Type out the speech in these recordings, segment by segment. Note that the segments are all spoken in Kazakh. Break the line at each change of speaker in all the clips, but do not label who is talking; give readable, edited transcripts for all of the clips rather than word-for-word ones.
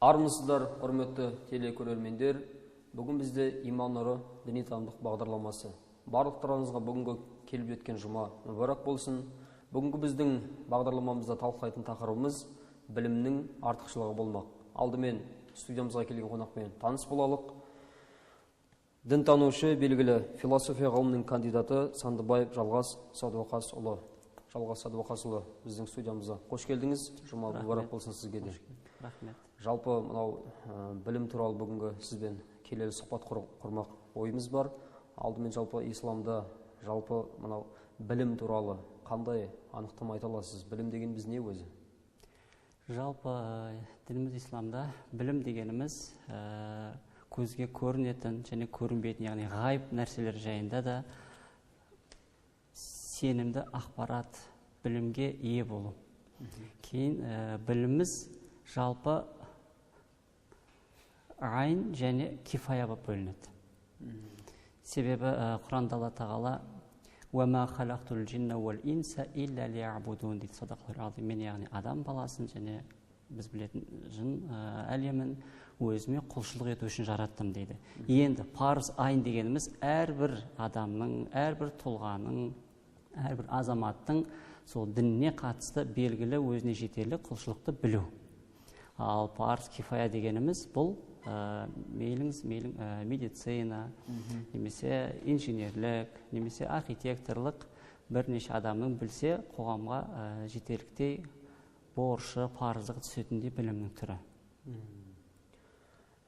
Армысыздар, құрметті телекөрермендер. Бүгін бізде иман нұры діни танымдық бағдарламасы. Барлықтарыңызға бүгінгі келіп жеткен жұма мүбәрак болсын. Бүгінгі біздің бағдарламамызда талқылайтын тақырыбымыз білімнің артықшылығы болмақ. Алдымен студиямызға келген қонақпен таныс болалық. Дінтанушы, белгілі философия ғылымының кандидаты Сандыбаев Жалғас Садуақасұлы. Жалғас Садуақасұлы, біздің студиямызға қош келдіңіз. Жұма мүбәрак болсын сізге де.
Рахмет.
Жалпы мынау білім туралы бүгінгі сізбен келелі сұхбат құрмақ ойымыз бар. Алдымен жалпы исламда жалпы мынау білім туралы қандай анықтама айта аласыз? Білім дегеніміз не өзі?
Жалпы дініміз исламда білім дегеніміз көзге көрінетін және көрінбейтін, яғни ғайып нәрселер жайында да сенімді ақпарат, білімге ие болу. Кейін біліміміз жалпы айн және кифая болып бөлінеді. Себебі Құранда Алла тағала «Уәмә халақтул джинна уәл инса илля лиябудун» дейді. Садақаллахул азим. Мен яғни адам баласын және біз білетін жын әлемін өзіме құлшылық ету үшін жараттым дейді. Енді парыз айн дегеніміз әрбір адамның, әрбір тұлғаның, әрбір азаматтың сол дініне қатысты белгілі өзіне жетерлік құлшылықты білу. Ал парыз кифая дегеніміз бұл медицина, немесе инженерлік, немесе архитекторлық бірнеше адамның білсе, қоғамға жетерліктей борышы, парыздық түсетіндей білімнің түрі.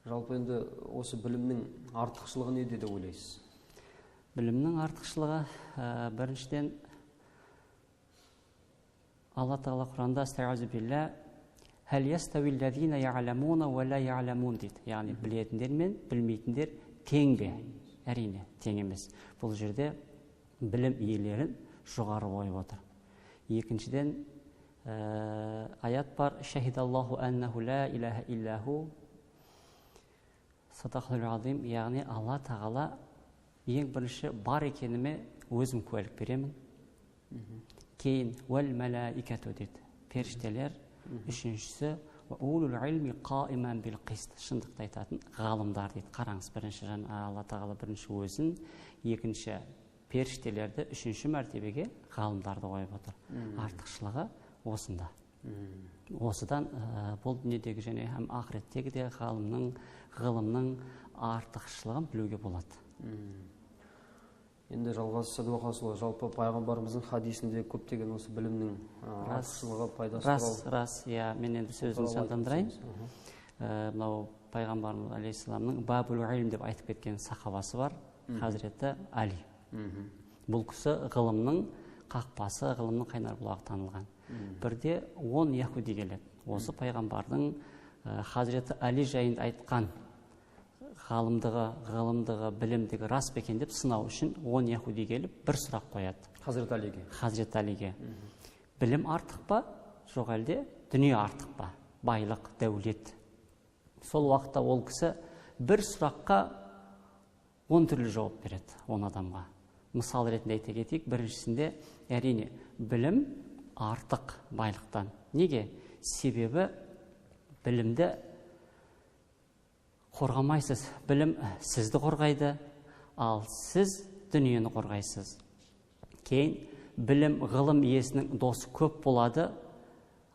Жалпы енді осы білімнің артықшылығы не деп ойлайсыз?
Білімнің артықшылығы біріншіден Алла тағала Құранда «Астағфиру билля Хәл ястауиллазина я'ламуна ва ла я'ламун» дейді. Яғни білетіндер мен білмейтіндер тең бе? Әрине, тең емес. Бұл жерде білім иелерін жоғары қойып отыр. Екіншіден аят бар: «Шахидаллаху аннаху ла илаха иллаху». Садақаллахул азим, яғни Алла тағала ең бірінші бар екеніме өзім куәлік беремін. Кейін «Вәл мәләикәту» дейді. Періштелер. Үшіншісі «Улул илми қаиман бил қист». Шындықты айтатын ғалымдар дейді. Қараңыз, бірінші Алла тағала бірінші өзін, екінші періштелерді, үшінші мәртебеге ғалымдарды қойып отыр. Артықшылығы осында. Осыдан бұл дүниедегі және һәм ақыреттегі де ғылымның артықшылығын білуге болады.
Енді Жалғас Садуақасұлы, жалпы пайғамбарымыздың хадисінде көптеген осы білімнің артықшылығы, пайдасы туралы.
Рас, мен енді сөзін жандандырайын. Мынау пайғамбарымыз алейхиссаламның «Бабул илм» деп айтып кеткен сахабасы бар, Хазіреті Али. Бұл кісі ғылымның қақпасы, ғылымның қайнар бұлағы танылған. Бірде 10 яхуди келеді. Осы пайғамбардың Хазіреті Али жайында айтқан ғылымдығы, білімдігі рас бекен деп сынау үшін 10 яхуди келіп бір сұрақ қояды. Хазірет Алиге. Білім артық па, жоқ әлде дүние артық па? Байлық, дәулет. Сол уақытта ол кісі бір сұраққа 10 түрлі жауап береді 10 адамға. Мысал ретінде айта кетейік, біріншісінде әрине білім артық байлықтан. Неге? Себебі білімді қорғамайсыз. Білім сізді қорғайды, ал сіз дүниені қорғайсыз. Кейін білім ғылым иесінің досы көп болады,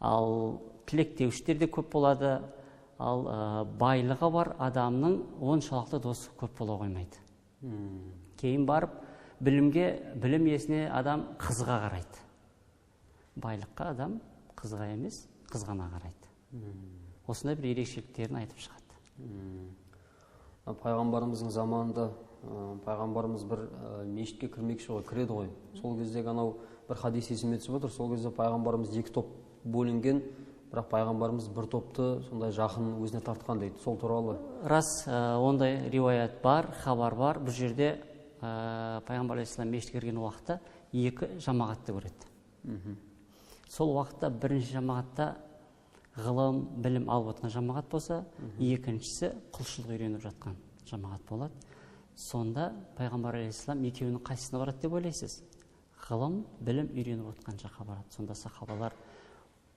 ал тілектеушілер де көп болады, ал байлығы бар адамның оншалықты досы көп бола қоймайды. Кейін барып білім иесіне адам қызға қарайды. Байлыққа адам қызға емес, қызғана қарайды. Осындай бір ерекшеліктерін айтып шығады.
Пайғамбарымыздың заманында пайғамбарымыз бір мешітке кірмекші ғой, кіреді ғой. Сол кездегі анау бір хадис есіме түсіп отыр. Сол кезде пайғамбарымыз 2 топ бөлінген, бірақ пайғамбарымыз бір топты сондай жақын өзіне тартқан дейді. Сол туралы.
Рас, ондай риуаят бар, хабар бар. Бұл жерде пайғамбар алейхиссалам мешітке кірген уақытта 2 жамағатты көреді. Сол уақытта бірінші жамағатта ғылым, білім алып отқан жамағат болса, екіншісі құлшылық үйреніп жатқан жамағат болады. Сонда пайғамбар алейхиссалам екеуінің қайсысына барады деп ойлайсыз? Ғылым, білім үйреніп отқан жаққа барады. Сонда сахабалар: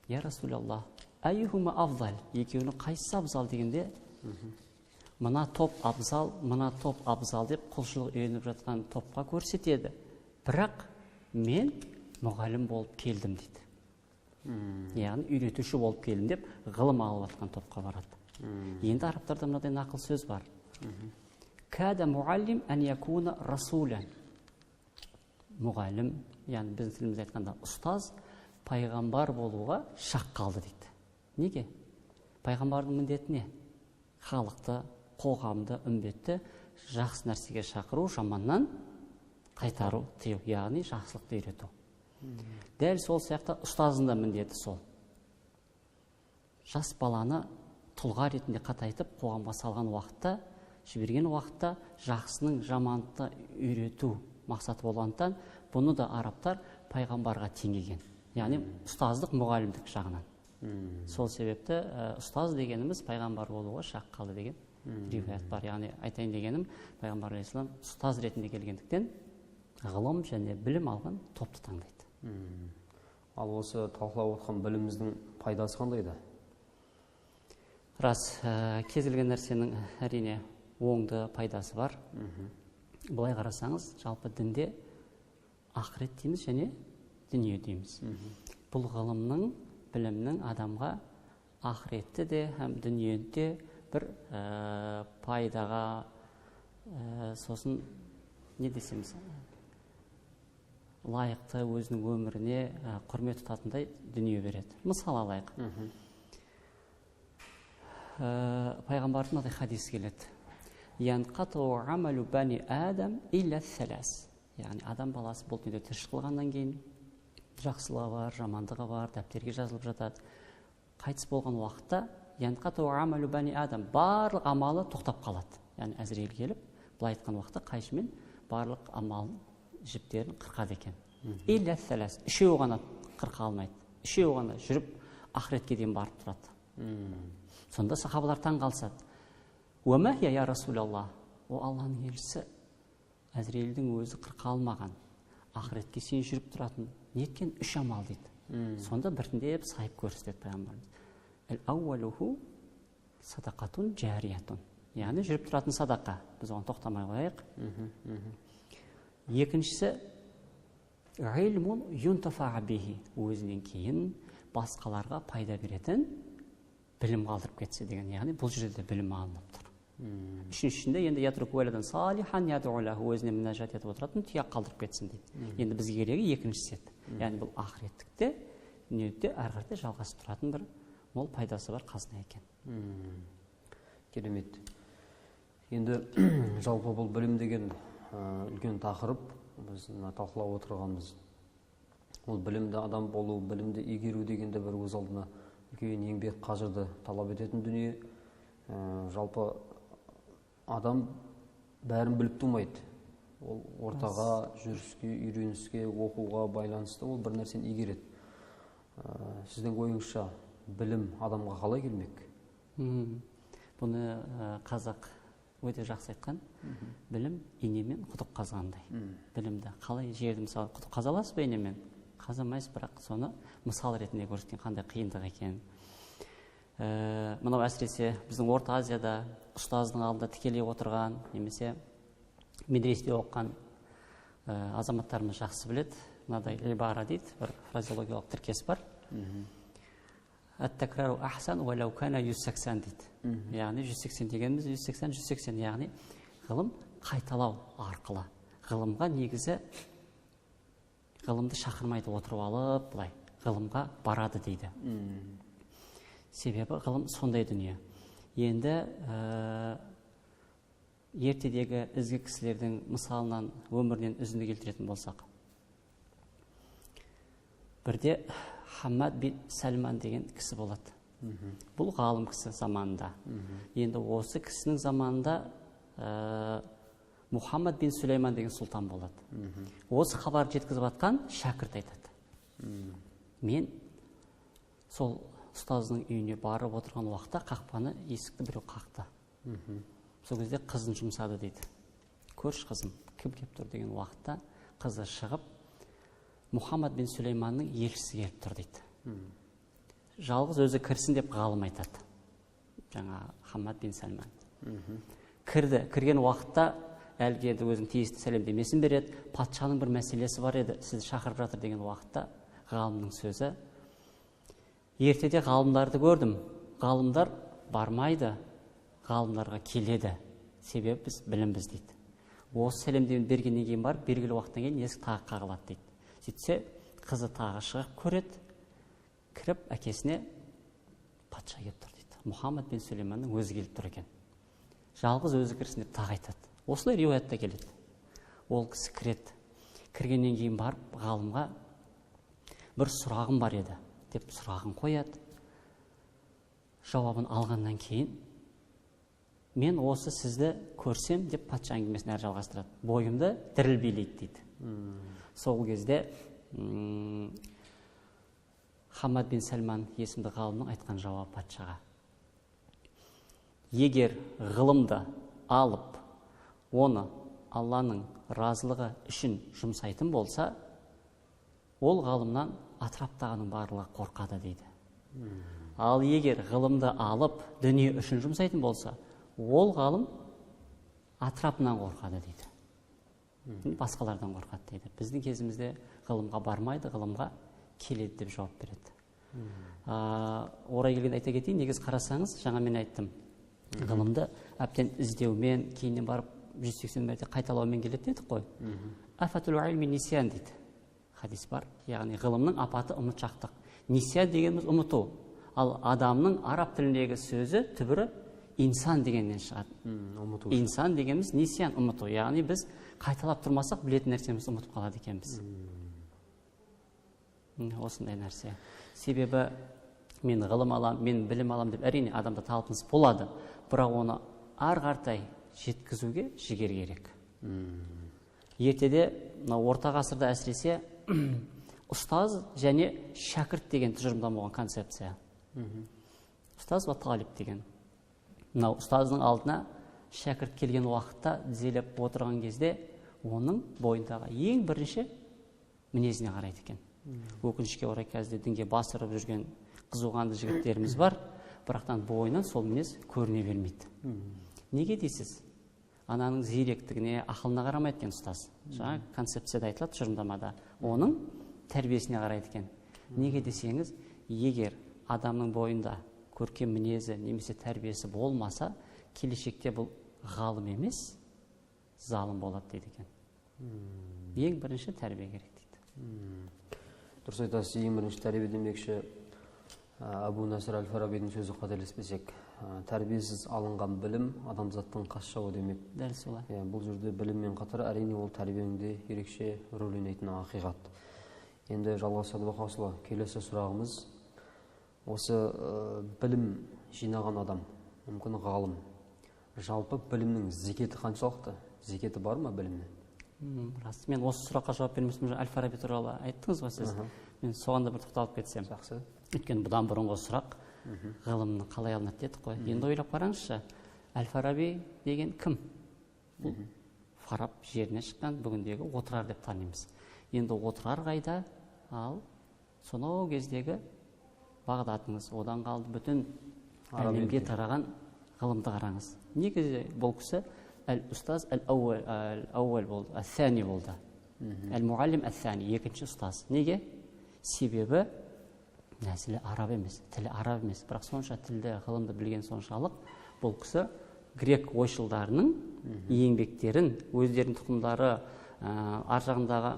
«Я Расулаллах, айхума афдал, екеуінің қайсысы абзал дегенде, мына топ абзал, мына топ абзал деп құлшылық үйреніп жатқан топқа көрсетеді. Бірақ мен мұғалім болып келдім дейді. Яғни үйретуші болып келдім деп ғылым алып жатқан топқа барады. Енді арабтарда мынадай нақыл сөз бар. Кәда муаллим ән якуна расулян. Мұғалім, яғни біздің тілімізде айтқанда ұстаз, пайғамбар болуға шақ қалды дейді. Неге? Пайғамбардың міндеті не? Халықты, қоғамды, үмбетті жақсы нәрсеге шақыру, жаманнан қайтару, тыю, яғни жақсылықты үйрету. Дәл сол сияқты ұстаздың да міндеті сол. Жас баланы тұлға ретінде қатайтып, қоғамға салған уақытта, жіберген уақытта жақсының жаманды үйрету мақсаты болғандықтан, бұны да арабтар пайғамбарға теңеген. Яғни ұстаздық мұғалімдік жағынан. Сол себепті ұстаз дегеніміз пайғамбар болуға шақ қалды деген риwayat бар. Яғни айтайын дегенім, пайғамбар алейхиссалам ұстаз ретінде келгендіктен ғылым және білім алған топты таңдайды.
Ал осы талқылап отқан біліміміздің пайдасы қандай да?
Рас, кез келген нәрсенің әрине оңды пайдасы бар. Бұлай қарасаңыз, жалпы дінде ақырет дейміз және дүние дейміз. Бұл ғылымның, білімнің адамға ақыретті де, һәм дүниеде бір пайдаға, сосын не десеміз, лайықты өзінің өміріне құрмет тұтатындай дүние береді. Мысал алайық. Пайғамбардың мынадай хадис келеді. Янқату амалу бани адам илля салас. Яғни адам баласы бұл дүниеде тіршілік қылғаннан кейін жақсылығы бар, жамандығы бар, дәптерге жазылып жатады. Қайтыс болған уақытта янқату амалу бани адам, барлық амалы тоқтап қалады. Яғни Әзірейіл келіп, былай айтқан уақытта қайшымен барлық амалын жіптерін қырқады екен. Илля салас, үшеуі ғана қырқа алмайды. Үшеуі ғана жүріп ақыретке дейін барып тұрады. Сонда сахабалар таң қалысады. Уәмәхия я Расулаллах, о Алланың елшісі, Әзірейілдің өзі қырқа алмаған, ақыретке сен жүріп тұратын, неткен үш амал дейді. Сонда біртіндеп сайып көрсетеді пайғамбарымыз. Әл-ауалуху садақатун жариятун. Яғни жүріп тұратын садақа. Біз оған тоқтамай қояйық. Екіншісі ғилмун юнтафа бихи. Өзінен кейін басқаларға пайда беретін білім қалдырып кетсе деген. Яғни бұл жерде білім алынып тұр. Үшіншісінде енді ятруку валадан салихан ядулаху, өзіне мінәжат етіп отыратын тұяқ қалдырып кетсін дейді. Енді бізге керегі екіншісі еді. Яғни бұл ақыреттікте, дүниеде әрі қарай жалғасып тұратын бір мол пайдасы бар қазына екен.
Керемет. Енді жалпы бұл білім деген үлкен тақырып, біз талқылап отырғанбыз. Ол білімді адам болу, білімді игеру дегенде бір өз алдына үлкен еңбек қажырды талап ететін дүние. Жалпы адам бәрін біліп тумайды. Ол ортаға, жүріске, үйреніске, оқуға байланысты ол бір нәрсені игереді. Сіздің ойыңызша білім адамға қалай келмек?
Бұны қазақ өте жақсы айтқан. Білім инемен құдық қазғандай. Білімді қалай жерді мысалы құдық қазаласыз ба инемен? Қазамайсыз, бірақ соны мысал ретінде көрсеткен қандай қиындық екен. Мынау әсіресе біздің Орта Азияда ұстаздың алдында тікелей отырған, немесе медреседе оқыған азаматтарымыз жақсы біледі. Мынадай ибара дейді, бір фразеологиялық тіркес бар. Ат-такрару ахсан уалау кана 180 дейді. Яғни 180 дегеніміз 180, яғни ғылым қайталау арқылы. Ғылымға негізі ғылымды шақырмайды отырып алып, былай ғылымға барады дейді. Себебі ғылым сондай дүние. Енді ертедегі ізгі кісілердің мысалынан, өмірінен үзінді келтіретін болсақ. Бірде Хаммад бин Сәлман деген кісі болады. Бұл ғалым кісі заманында. Енді осы кісінің заманында Мұхаммад бин Сүлейман деген сұлтан болады. Осы хабар жеткізіп атқан шәкірт айтады. Мен сол ұстаздың үйіне барып отырған уақытта қақпаны, есікті біреу қақты. Сол кезде қызын жұмсады дейді. Көрші қызым, кім кеп тұр деген уақытта қызы шығып, Мұхаммад бин Сүлейманның елшісі келіп тұр дейді. жалғыз өзі кірсін деп ғалым айтады. Жаңа Хаммад бин Сәлман. Кірген уақытта әлгі енді өзінің тиісті сәлемдемесін береді. Патшаның бір мәселесі бар еді, сізді шақырып жатыр деген уақытта ғалымның сөзі: ертеде ғалымдарды көрдім, ғалымдар бармайды, ғалымдарға келеді, себебі біз білімбіз дейді. Осы сәлемдемені бергеннен кейін барып, белгілі уақыттан кейін есік тағы қағылады дейді. Сөйтсе, қызы тағы шығып көреді, кіріп әкесіне: патша келіп тұр дейді. Мұхаммад бин Сүлейманның өзі келіп тұр екен. Жалғыз өзі кірсін деп тағы айтады. Осылай риуаятта келеді. Ол кісі кіреді. Кіргеннен кейін барып, ғалымға: бір сұрағым бар еді деп сұрағын қояды. Жауабын алғаннан кейін: мен осы сізді көрсем деп патша әңгімесін әрі жалғастырады. Бойымды діріл билейді дейді. Сол кезде Хаммад бин Сәлман есімді ғалымның айтқан жауабы патшаға: егер ғылымды алып, оны Алланың разылығы үшін жұмсайтын болса, ол ғалымнан атраптағының барлығы қорқады дейді. Ал егер ғылымды алып, дүние үшін жұмсайтын болса, ол ғалым атрапынан қорқады дейді. Басқалардан қорқады дейді. Біздің кезімізде ғылымға бармайды, ғылымға келеді деп жауап береді. Орай келген айта кетейін, негіз қарасаңыз, жаңа мен айттым, ғылымды әбден іздеумен, кейіннен барып 180 мәрте қайталаумен келеді дедік қой. Афатул илми нисян дейді. Хадис бар. Яғни ғылымның апаты ұмытшақтық. Нисян дегеніміз ұмыту. Ал адамның араб тіліндегі сөзі түбірі инсан дегеннен шығады. Инсан дегеніміз нисян, ұмыту. Яғни біз қайталап тұрмасақ, білетін нәрсемізді ұмытып қалады екенбіз. Осындай нәрсе. Себебі мен ғылым алам, мен білім алам деп әрине адамда талпыныс болады. Бірақ оны ары қаратай жеткізуге жігер керек. Ертеде, орта ғасырда әсіресе ұстаз және шәкірт деген тұжырымдама болған концепция. Ұстаз ва талиб деген. Ұстаздың алдына шәкірт келген уақытта тізелеп отырған кезде оның бойындағы ең бірінші мінезіне қарайды екен. Өкінішке орай қазір дінге басырып жүрген қызуғанды жігіттеріміз бар, бірақтан бойынан сол мінез көріне бермейді. Неге дейсіз? Ананың зеректігіне, ақылына қарамайды екен ұстаз. Жаңа концепцияда айтылады тұжырымдамада. Оның тәрбиесіне қарайды екен. Неге десеңіз, егер адамның бойында көркем мінезі немесе тәрбиесі болмаса, келешекте бұл ғалым емес, залым болады дейді екен. Ең бірінші тәрбие керек дейді.
Дұрыс айтасыз, ең бірінші тәрбие демекші Абу Насыр әл-Фарабидің сөзі қателеспесек, тәрбиесіз алынған білім адамзаттың қас жауы демек.
Дәл солай.
Бұл жерде біліммен қатар әрине ол тәрбиеңде ерекше рөл ойнайтыны ақиқат. Енді жалғасады бақасылы, келесі сұрағымыз: осы білім жинаған адам, мүмкін ғалым, жалпы білімнің зекеті қаншалықты? Зекеті бар ма білімнің?
Рас. Мен осы сұраққа жауап бермесем, әл-Фараби туралы айттыңыз ғой сіз. Мен соған да бір тоқталып кетсем.
Жақсы.
Өйткені бұдан бұрынғы сұрақ ғылымның қалай алынады дедік қой. Енді ойлап қараңызшы, әл-Фараби деген кім? Бұл Фараб жеріне шыққан, бүгіндегі отырар деп танимыз. Енді отырар қайда? Ал сонау кездегі Бағдатыңыз, одан қалды бүтін әлемге тараған ғылымды қараңыз. Негізі бұл кісі әл-ұстаз әл-әуәл болды, әл-сәни болды. Әл-муаллим әл-сәни, екінші ұстаз. Неге? Себебі нәсілі араб емес, тілі араб емес. Бірақ сонша тілді, ғылымды білген соншалық, бұл кісі грек ойшылдарының еңбектерін, өздерінің тұқымдары, ар жағындағы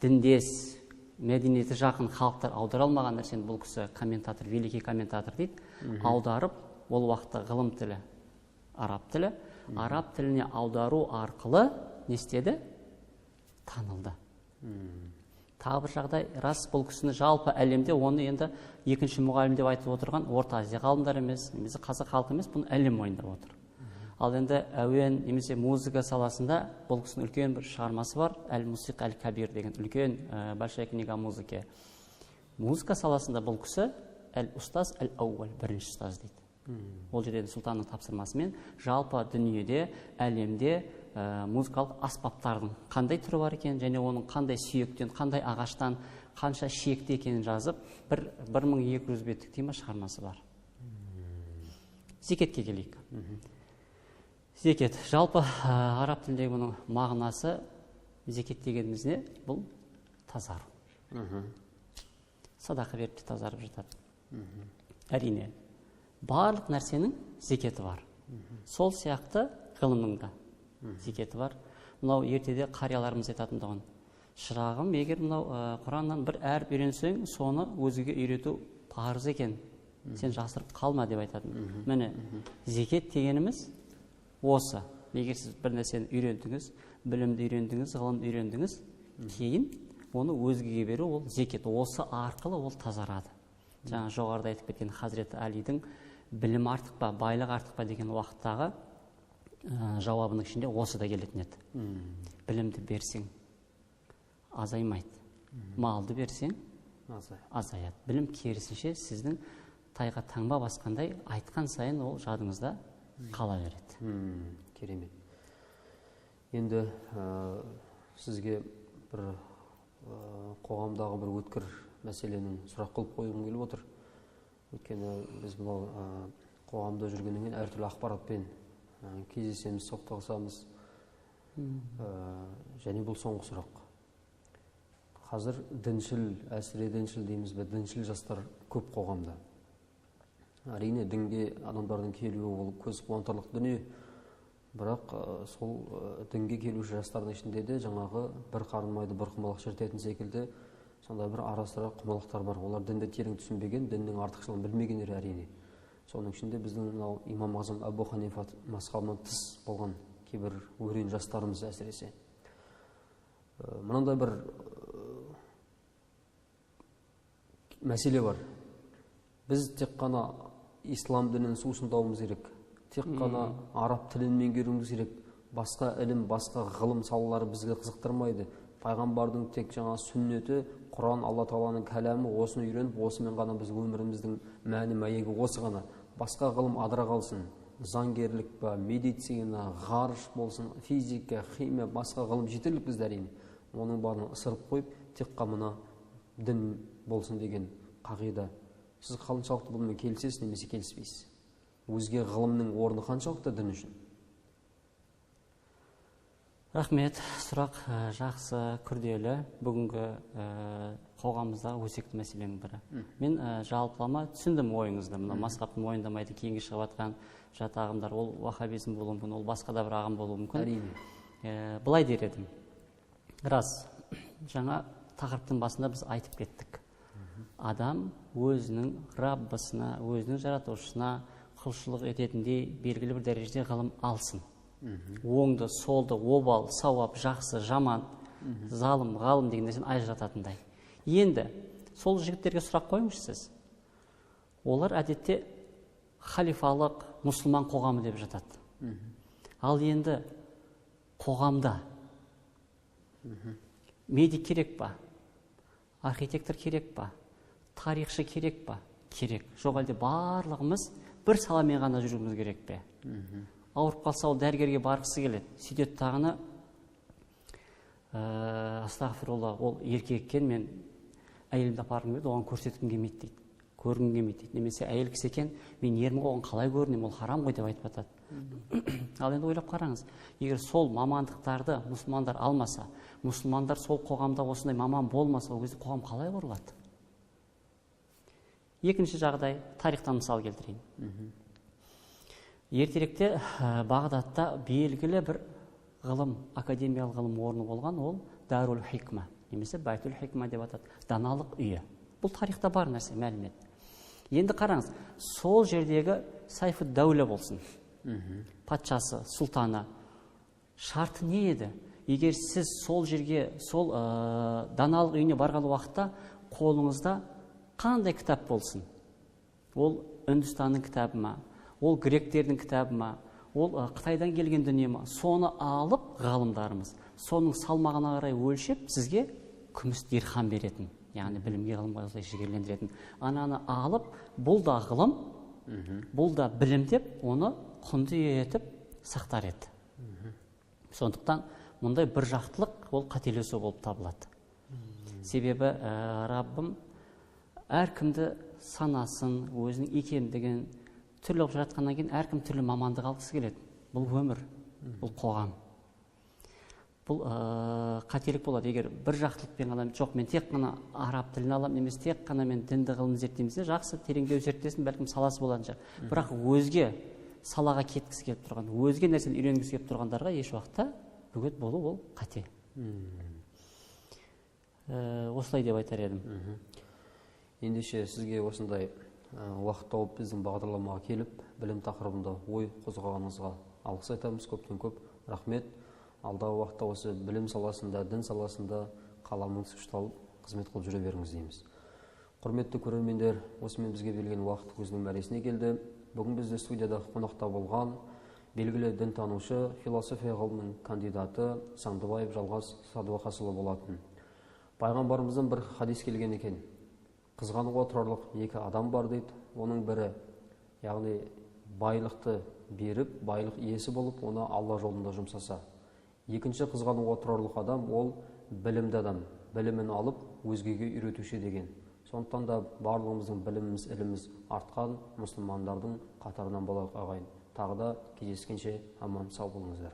діндес, мәдениеті жақын халықтар аудара алмаған нәрсені бұл кісі комментатор, великий комментатор дейді, аударып, ол уақытта ғылым тілі, араб тілі, араб тіліне аудару арқылы не істеді? Танылды. Тағы бір жағдай, рас бұл кісіні жалпы әлемде, оны енді екінші мұғалім деп айтып отырған Орта Азия ғалымдар емес, немесе қазақ халқы емес, бұны әлем мойындап отыр. Ал енді әуен немесе музыка саласында бұл кісінің үлкен бір шығармасы бар, әл-мусиқ әл-кабир деген үлкен большая книга музыке. Музыка саласында бұл кісі әл-ұстаз әл-әуәл, бірінші ұстаз дейді. Ол жерден сұлтанның тапсырмасымен жалпы дүниеде, әлемде музыкалық аспаптардың қандай түрі бар екен, және оның қандай сүйектен, қандай ағаштан, қанша шекті екенін жазып, 1200 беттік дейма шығармасы бар. Зекетке келейік. Зекет. Жалпы араб тіліндегі бұның мағынасы зекет дегеніміз не? Бұл тазару. Садақа беріп тазарып жатады. Әрине, барлық нәрсенің зекеті бар. Сол сияқты ғылымның да зекеті бар. Мынау ертеде қарияларымыз айтатындығын. Шырағым, егер мынау Құраннан бір әріп үйренсең, соны өзгеге үйрету парыз екен. Сен жасырып қалма деп айтатын. Міне, зекет дегеніміз осы. Егер сіз бір нәрсені үйрендіңіз, білімді үйрендіңіз, ғылымды үйрендіңіз, кейін оны өзгеге беру, ол зекет. Осы арқылы ол тазарады. Жаңа жоғарыда айтып кеткен Хазіреті Әлидің білім артық па, байлық артық па деген уақыттағы жауабының ішінде осы да келетін еді. Білімді берсең азаймайды. Малды берсең азаяды. Білім керісінше сіздің тайға таңба басқандай айтқан сайын ол жадыңызда қала береді.
Керемет. Енді сізге бір қоғамдағы бір өткір мәселенің сұрақ қылып қойғым келіп отыр. Өйткені біз бұл қоғамда жүргеннен кейін әртүрлі ақпаратпен кездесеміз, соқтығысамыз. Және бұл соңғы сұрақ. Қазір діншіл, әсіре діншіл дейміз бе, діншіл жастар көп қоғамда. Әрине, дінге адамдардың келуі ол көз қуантарлық дүние. Бірақ сол дінге келуші жастардың ішінде де жаңағы бір қарын майды бір құмалақ шірітетін секілді сондай бір арасыра құмалақтар бар. Олар дінді терең түсінбеген, діннің артықшылығын білмегендер әрине. Соның ішінде біздің мынау имам Азам Абу Ханифа мазхабынан тыс болған кейбір өрен жастарымыз әсіресе. Мынандай бір мәселе бар. Біз тек қана ислам дінін сусындауымыз керек. Тек қана араб тілін меңгеруіміз керек. Басқа ілім, басқа ғылым салалары бізге қызықтырмайды. Пайғамбардың тек жаңа сүннеті, Құран, Алла Тағаланың кәләмі, осыны үйреніп, осымен ғана біз өміріміздің мәні мәйегі осы ғана. Басқа ғылым адыра қалсын. Заңгерлік па, медицина, ғарыш болсын, физика, химия, басқа ғылым жетерлік бізде әрине. Оның барын ысырып қойып, тек қана дін болсын деген қағида. Сіз қаншалықты бұнымен келісесіз немесе келіспейсіз? Өзге ғылымның орны қаншалықты дін үшін?
Рахмет, сұрақ жақсы, күрделі, бүгінгі қоғамымыздағы өзекті мәселенің бірі. Мен жалпылама түсіндім ойыңызды. Мына мазхабтың мойындамайды кейінгі шығып жатқан жат ағымдар, ол ваххабизм болуы мүмкін, ол басқа да бір ағым болуы мүмкін.
Әрине.
Былай дер едім. Рас, жаңа тақырыптың басында біз айтып кеттік. Адам өзінің Раббысына, өзінің жаратушысына құлшылық ететіндей белгілі бір дәрежеде ғылым алсын. Оңды, солды, обал, сауап, жақсы, жаман, залым, ғалым деген нәрсені ажырататындай. Енді сол жігіттерге сұрақ қойыңызшы сіз. Олар әдетте халифалық мұсылман қоғамы деп жатады. Ал енді қоғамда медик керек па? Архитектор керек па? Тарихшы керек па? Керек. Жоқ әлде барлығымыз бір саламен ғана жүруіміз керек пе? Ауырып қалса ол дәрігерге барғысы келеді. Сөйтеді тағыны, астағфирулла, ол еркек екен, мен әйелімді апарғым келеді, оған көрсеткім келмейді дейді. Көргім келмейді дейді. Немесе әйел кісі екен, мен ерім оған қалай көрінем, ол харам ғой деп айтып жатады. Ал енді ойлап қараңыз, егер сол мамандықтарды мұсылмандар алмаса, мұсылмандар сол қоғамда осындай маман болмаса, ол кезде қоғам қалай құрылады? Екінші жағдай, тарихтан мысал келтірейін. Ертеректе Бағдатта белгілі бір ғылым, академиялық ғылым орны болған, ол Дарул Хикма, немесе Байтул Хикма деп атады, даналық үйі. Бұл тарихта бар нәрсе, мәлімет. Енді қараңыз, сол жердегі Сайфуд Дәуле болсын, патшасы, сұлтаны, шарты не еді? Егер сіз сол жерге, сол даналық үйіне барған уақытта қолыңызда қандай кітап болсын? Ол Үндістанның кітабы ма? Ол гректердің кітабы ма? Ол Қытайдан келген дүние ма? Соны алып ғалымдарымыз, соның салмағына қарай өлшеп, сізге күміс дирхам беретін. Яғни білімге, ғылымға осылай жігерлендіретін. Ананы алып, бұл да ғылым, бұл да білім деп, оны құнды етіп сақтар еді. Сондықтан мұндай бір жақтылық ол қателесу болып табылады. Себебі Раббым әркімді санасын, өзінің икемдігін түрлі қылып жаратқаннан кейін әркім түрлі мамандық алғысы келеді. Бұл өмір, бұл қоғам. Бұл қателік болады. Егер бір жақтылықпен ғана, жоқ мен тек қана араб тілін аламын, немесе тек қана мен дінді ғылым зерттеймін, жақсы тереңдеу зерттесін, бәлкім саласы болатын шығар. Бірақ өзге салаға кеткісі келіп тұрған, өзге нәрсені үйренгісі келіп тұрғандарға еш уақытта бөгет болу ол қате. Осылай деп айтар едім.
Ендеше сізге осындай уақыт тауып біздің бағдарламаға келіп, білім тақырыбында ой қозғағаныңызға алғыс айтамыз, көптен көп рахмет. Алдағы уақытта осы білім саласында, дін саласында қаламыңыз ұшталып, қызмет қылып жүре беріңіз дейміз. Құрметті көрермендер, осымен бізге берілген уақыт өзінің мәресіне келді. Бүгін бізде студияда қонақта болған белгілі дінтанушы, философия ғылымының кандидаты Сандыбаев Жалғас Садуақасұлы болатын. Пайғамбарымыздан бір хадис келген екен. Қызғануға тұрарлық екі адам бар дейді. Оның бірі, яғни байлықты беріп, байлық иесі болып, оны Алла жолында жұмсаса. Екінші қызғануға тұрарлық адам ол білімді адам, білімін алып өзгеге үйретуші деген. Сондықтан да барлығымыздың біліміміз, іліміміз артқан мұсылмандардың қатарынан болайық ағайын. Тағы да кездескенше аман сау болыңыздар.